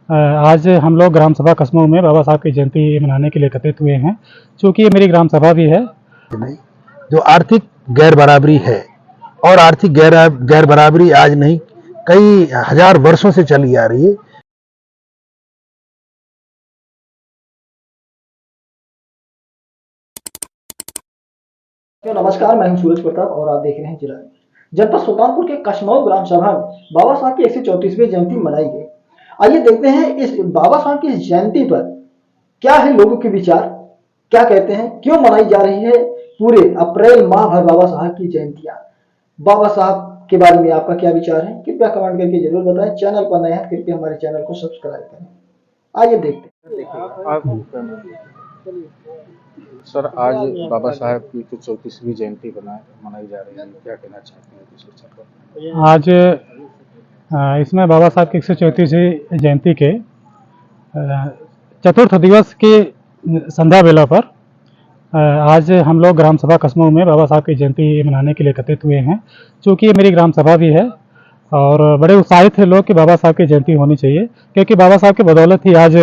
आज हम लोग ग्राम सभा कस्बों में बाबा साहब की जयंती मनाने के लिए एकत्रित हुए हैं। चूँकि ये मेरी ग्राम सभा भी है। जो आर्थिक गैर बराबरी है, और आर्थिक गैर बराबरी आज नहीं, कई हजार वर्षों से चली आ रही है। तो नमस्कार, मैं हूं सूरज प्रताप और आप देख रहे हैं जिला जनपद सुल्तानपुर के कशमऊ ग्राम सभा में बाबा साहब की 134वीं जयंती मनाई गई। आइए देखते हैं इस बाबा साहब की जयंती पर क्या है लोगों के विचार, क्या कहते हैं, क्यों मनाई जा रही है पूरे अप्रैल माह भर बाबा साहब की जयंतियां। बाबा साहब के बारे में आपका क्या विचार है, कृपया कमेंट करके जरूर बताएं। चैनल पर नए हैं कृपया हमारे चैनल को सब्सक्राइब करें। आइए देखते हैं। सर, आज बाबा साहब की 134वीं जयंती मनाई जा रही है, क्या कहना चाहते हैं इस विषय पर? आज इसमें बाबा साहब की 134वीं जयंती के चतुर्थ दिवस की संध्या बेला पर आज हम लोग ग्राम सभा कस्बों में बाबा साहब की जयंती मनाने के लिए एकत्रित हुए हैं। चूँकि ये मेरी ग्राम सभा भी है और बड़े उत्साहित थे लोग कि बाबा साहब की जयंती होनी चाहिए, क्योंकि बाबा साहब की बदौलत ही आज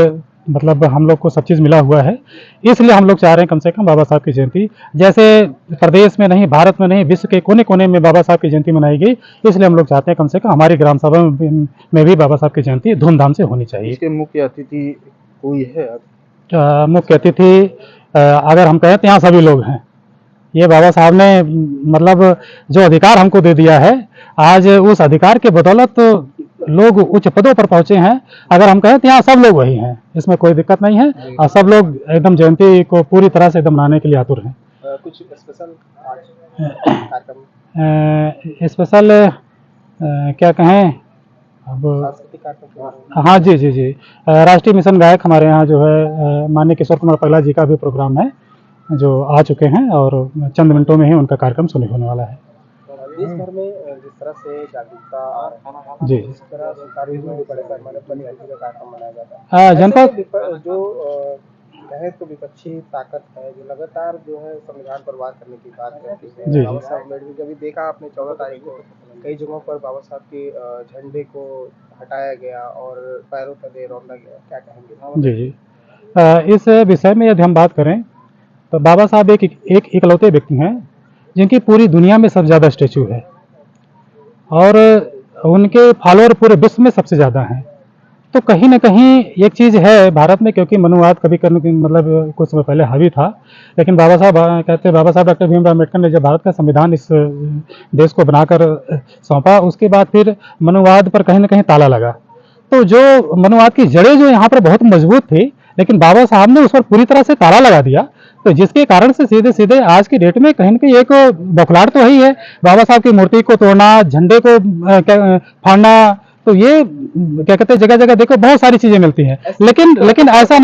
मतलब हम लोग को सब चीज़ मिला हुआ है। इसलिए हम लोग चाह रहे हैं कम से कम बाबा साहब की जयंती, जैसे प्रदेश में नहीं, भारत में नहीं, विश्व के कोने कोने में बाबा साहब की जयंती मनाई गई, इसलिए हम लोग चाहते हैं कम से कम हमारी ग्राम सभा में भी बाबा साहब की जयंती धूमधाम से होनी चाहिए। इसके मुख्य अतिथि कोई है? मुख्य अतिथि अगर हम कहें तो यहाँ सभी लोग हैं। ये बाबा साहब ने मतलब जो अधिकार हमको दे दिया है, आज उस अधिकार के बदौलत तो लोग उच्च पदों पर पहुंचे हैं। अगर हम कहें तो यहाँ सब लोग वही हैं, इसमें कोई दिक्कत नहीं है और सब लोग एकदम जयंती को पूरी तरह से एकदम मनाने के लिए आतुर हैं। कुछ स्पेशल स्पेशल क्या कहें अब? हाँ जी जी जी, राष्ट्रीय मिशन गायक हमारे यहाँ जो है माननीय किशोर कुमार पगला जी का भी प्रोग्राम है जो आ चुके हैं और चंद मिनटों में ही उनका कार्यक्रम शुरू होने वाला है। देश भर में जिस तरह से जागरूकता जी, जिस तरह सरकारी में भी बड़े पैमाने पर जयंती का कार्यक्रम मनाया जाता है, जनपद जो कहे तो विपक्षी ताकत है जो लगातार जो है संविधान पर वार करने की बात करती है। जी बाबा साहब अम्बेडकर जब देखा आपने 14 तारीख को कई जगहों पर बाबा साहब के झंडे को हटाया गया और पैरों तले रौंदा गया, क्या कहेंगे? जी जी, इस विषय में यदि हम बात करें तो बाबा साहब एक इकलौते व्यक्ति हैं जिनकी पूरी दुनिया में सबसे ज़्यादा स्टैचू है और उनके फॉलोअर पूरे विश्व में सबसे ज़्यादा हैं। तो कहीं ना कहीं एक चीज़ है भारत में, क्योंकि मनुवाद कभी करने की मतलब कुछ समय पहले हावी था, लेकिन बाबा साहब कहते हैं, बाबा साहब डॉक्टर भीमराव अम्बेडकर ने जब भारत का संविधान इस देश को बनाकर सौंपा, उसके बाद फिर मनुवाद पर कहीं ना कहीं ताला लगा। तो जो मनुवाद की जड़ें जो यहाँ पर बहुत मजबूत थी, लेकिन बाबा साहब ने उस पर पूरी तरह से ताला लगा दिया, तो जिसके कारण से सीधे सीधे आज की डेट में कहीं ना कहीं एक बौखलाहट तो ही है। बाबा साहब की मूर्ति को तोड़ना, झंडे को फाड़ना, तो ये क्या कहते हैं, जगह जगह देखो बहुत सारी चीजें मिलती हैं, लेकिन ऐसा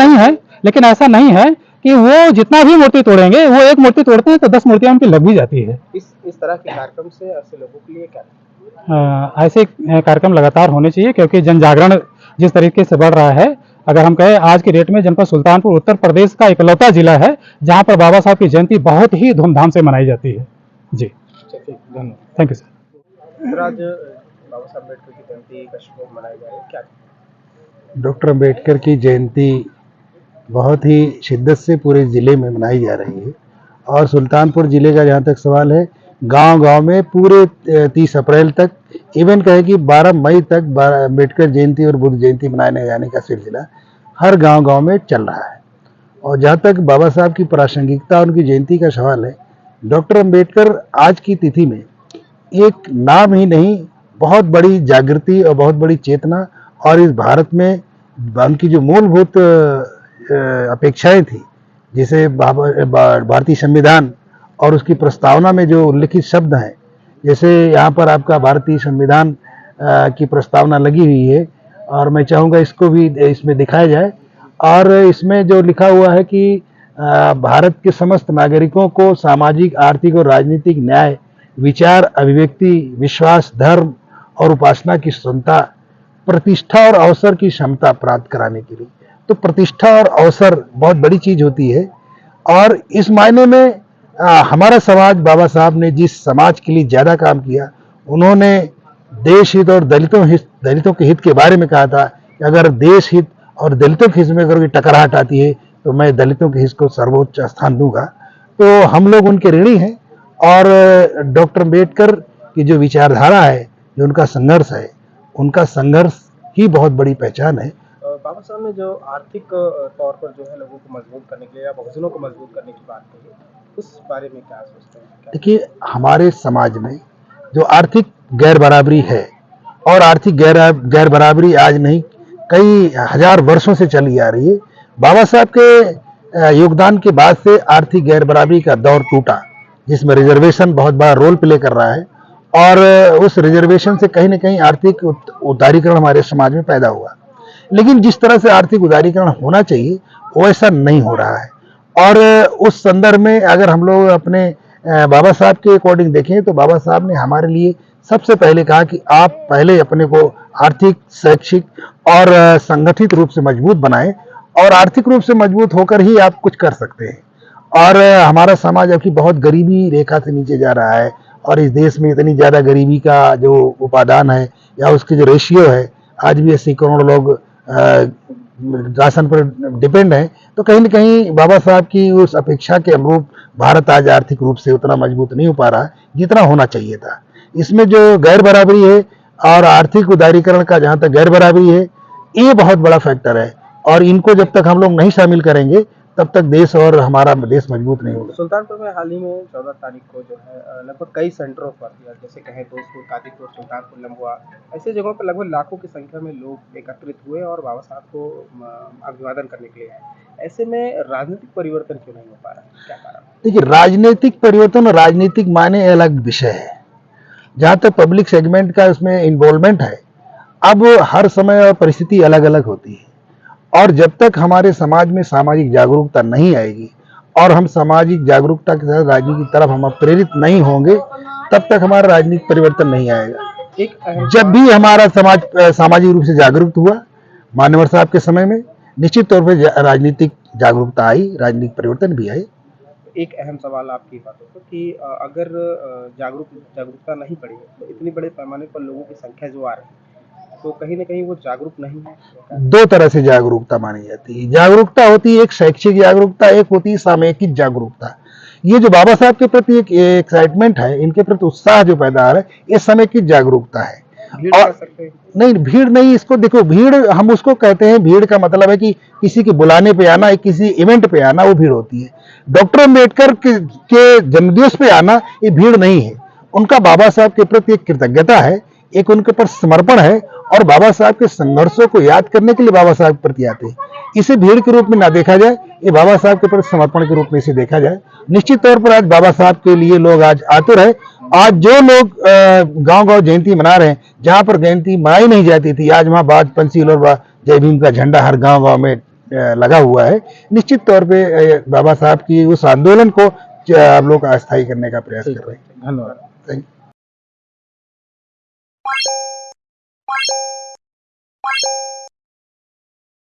नहीं है कि वो जितना भी मूर्ति तोड़ेंगे, वो एक मूर्ति तोड़ते हैं तो 10 मूर्तियां उनकी लग भी जाती है। इस तरह के कार्यक्रम से ऐसे लोगों के लिए क्या ऐसे कार्यक्रम लगातार होने चाहिए, क्योंकि जन जागरण जिस तरीके से बढ़ रहा है, अगर हम कहें आज की डेट में जनपद सुल्तानपुर उत्तर प्रदेश का इकलौता जिला है जहां पर बाबा साहब की जयंती बहुत ही धूमधाम से मनाई जाती है। जी, धन्यवाद। Thank you sir. आज बाबा साहब अम्बेडकर की जयंती कश्मीर में मनाई जा रही है, क्या? डॉक्टर अम्बेडकर की जयंती बहुत ही शिद्दत से पूरे ज़िले में मनाई जा रही है, और सुल्तानपुर ज़िले का जहाँ तक सवाल है, गांव-गांव में पूरे 30 अप्रैल तक, इवन कहे कि 12 मई तक अम्बेडकर जयंती और बुद्ध जयंती मनाने जाने का सिलसिला हर गांव-गांव में चल रहा है। और जहाँ तक बाबा साहब की प्रासंगिकता, उनकी जयंती का सवाल है, डॉक्टर अम्बेडकर आज की तिथि में एक नाम ही नहीं, बहुत बड़ी जागृति और बहुत बड़ी चेतना, और इस भारत में उनकी जो मूलभूत अपेक्षाएं थी, जिसे भारतीय संविधान और उसकी प्रस्तावना में जो उल्लिखित शब्द हैं, जैसे यहाँ पर आपका भारतीय संविधान की प्रस्तावना लगी हुई है, और मैं चाहूँगा इसको भी इसमें दिखाया जाए। और इसमें जो लिखा हुआ है कि भारत के समस्त नागरिकों को सामाजिक, आर्थिक और राजनीतिक न्याय, विचार, अभिव्यक्ति, विश्वास, धर्म और उपासना की स्वतंत्रता, प्रतिष्ठा और अवसर की क्षमता प्राप्त कराने के लिए। तो प्रतिष्ठा और अवसर बहुत बड़ी चीज होती है, और इस मायने में हमारा समाज, बाबा साहब ने जिस समाज के लिए ज्यादा काम किया, उन्होंने देश हित और दलितों के हित के बारे में कहा था कि अगर देश हित और दलितों के हित में अगर कोई टकराहट आती है तो मैं दलितों के हित को सर्वोच्च स्थान दूंगा। तो हम लोग उनके ऋणी हैं और डॉक्टर अम्बेडकर की जो विचारधारा है, जो उनका संघर्ष ही बहुत बड़ी पहचान है। बाबा साहब ने जो आर्थिक तौर पर जो है लोगों को मजबूत करने के लिए या बहुजनों को मजबूत करने की बात कही, उस बारे में क्या सोचते हैं? देखिए, हमारे समाज में जो आर्थिक गैर बराबरी है, और आर्थिक गैर बराबरी आज नहीं कई हजार वर्षों से चली आ रही है। बाबा साहब के योगदान के बाद से आर्थिक गैर बराबरी का दौर टूटा, जिसमें रिजर्वेशन बहुत बड़ा रोल प्ले कर रहा है, और उस रिजर्वेशन से कहीं ना कहीं आर्थिक उदारीकरण हमारे समाज में पैदा हुआ। लेकिन जिस तरह से आर्थिक उदारीकरण होना चाहिए वैसा नहीं हो रहा है। और उस संदर्भ में अगर हम लोग अपने बाबा साहब के अकॉर्डिंग देखें तो बाबा साहब ने हमारे लिए सबसे पहले कहा कि आप पहले अपने को आर्थिक, शैक्षिक और संगठित रूप से मजबूत बनाएं, और आर्थिक रूप से मजबूत होकर ही आप कुछ कर सकते हैं। और हमारा समाज अभी बहुत गरीबी रेखा से नीचे जा रहा है, और इस देश में इतनी ज़्यादा गरीबी का जो उपादान है या उसकी जो रेशियो है, आज भी 80 करोड़ लोग राशन पर डिपेंड है। तो कहीं न कहीं बाबा साहब की उस अपेक्षा के अनुरूप भारत आज आर्थिक रूप से उतना मजबूत नहीं हो पा रहा जितना होना चाहिए था। इसमें जो गैर बराबरी है और आर्थिक उदारीकरण का जहाँ तक गैर बराबरी है, ये बहुत बड़ा फैक्टर है, और इनको जब तक हम लोग नहीं शामिल करेंगे तब तक देश और हमारा देश मजबूत नहीं होगा। सुल्तानपुर में हाल ही में 14 तारीख को जो है लगभग कई सेंटरों पर, या जैसे कहें दोस्तपुर, कादीपुर, सुल्तानपुर, लम्बुआ, ऐसे जगहों पर लगभग लाखों की संख्या में लोग एकत्रित हुए और बाबा साहब को अभिवादन करने के लिए आए। ऐसे में राजनीतिक परिवर्तन क्यों नहीं हो पा रहा, क्या कारण? देखिए, राजनीतिक परिवर्तन और राजनीतिक माने अलग विषय है। जहाँ तक पब्लिक सेगमेंट का उसमें इन्वॉल्वमेंट है, अब हर समय और परिस्थिति अलग अलग होती है, और जब तक हमारे समाज में सामाजिक जागरूकता नहीं आएगी और हम सामाजिक जागरूकता के साथ राजनीति की तरफ हम प्रेरित नहीं होंगे, तब तक हमारा राजनीतिक परिवर्तन नहीं आएगा। एक अहम जब भी हमारा समाज सामाजिक रूप से जागरूक हुआ मान्यवर साहब के समय में, निश्चित तौर पर राजनीतिक जागरूकता आई, राजनीतिक परिवर्तन भी आए। एक अहम सवाल आपकी बातों पर कि अगर जागरूकता नहीं बढ़ी तो इतनी बड़े पैमाने पर लोगों की संख्या जो आ रही है, तो कहीं ना कहीं वो जागरूक नहीं है। दो तरह से जागरूकता मानी जाती है। जागरूकता होती है एक शैक्षिक जागरूकता, एक होती है सामयिक जागरूकता। ये जो बाबा साहब के प्रति एक एक्साइटमेंट है, इनके प्रति उत्साह जो पैदा आ रहा है, ये सामयिक जागरूकता है। भीड़ कह सकते हैं? नहीं, भीड़ नहीं, इसको देखो, भीड़ हम उसको कहते हैं, भीड़ का मतलब है कि किसी के बुलाने पे आना, किसी इवेंट पे आना, वो भीड़ होती है। डॉक्टर अम्बेडकर के जन्मदिवस पे आना ये भीड़ नहीं है। उनका बाबा साहब के प्रति एक कृतज्ञता है, एक उनके पर समर्पण है, और बाबा साहब के संघर्षों को याद करने के लिए बाबा साहब के प्रति आते हैं। इसे भीड़ के रूप में ना देखा जाए, ये बाबा साहब के प्रति समर्पण के रूप में इसे देखा जाए। निश्चित तौर पर आज बाबा साहब के लिए लोग आज आतुर है। आज जो लोग गांव-गांव जयंती मना रहे हैं, जहां पर जयंती मनाई नहीं जाती थी, आज वहां बाज, पंसील और जय भीम का झंडा हर गांव-गांव में लगा हुआ है। निश्चित तौर पे बाबा साहब की उस आंदोलन को आप लोग अस्थायी करने का प्रयास कर रहे हैं। धन्यवाद। Thank you.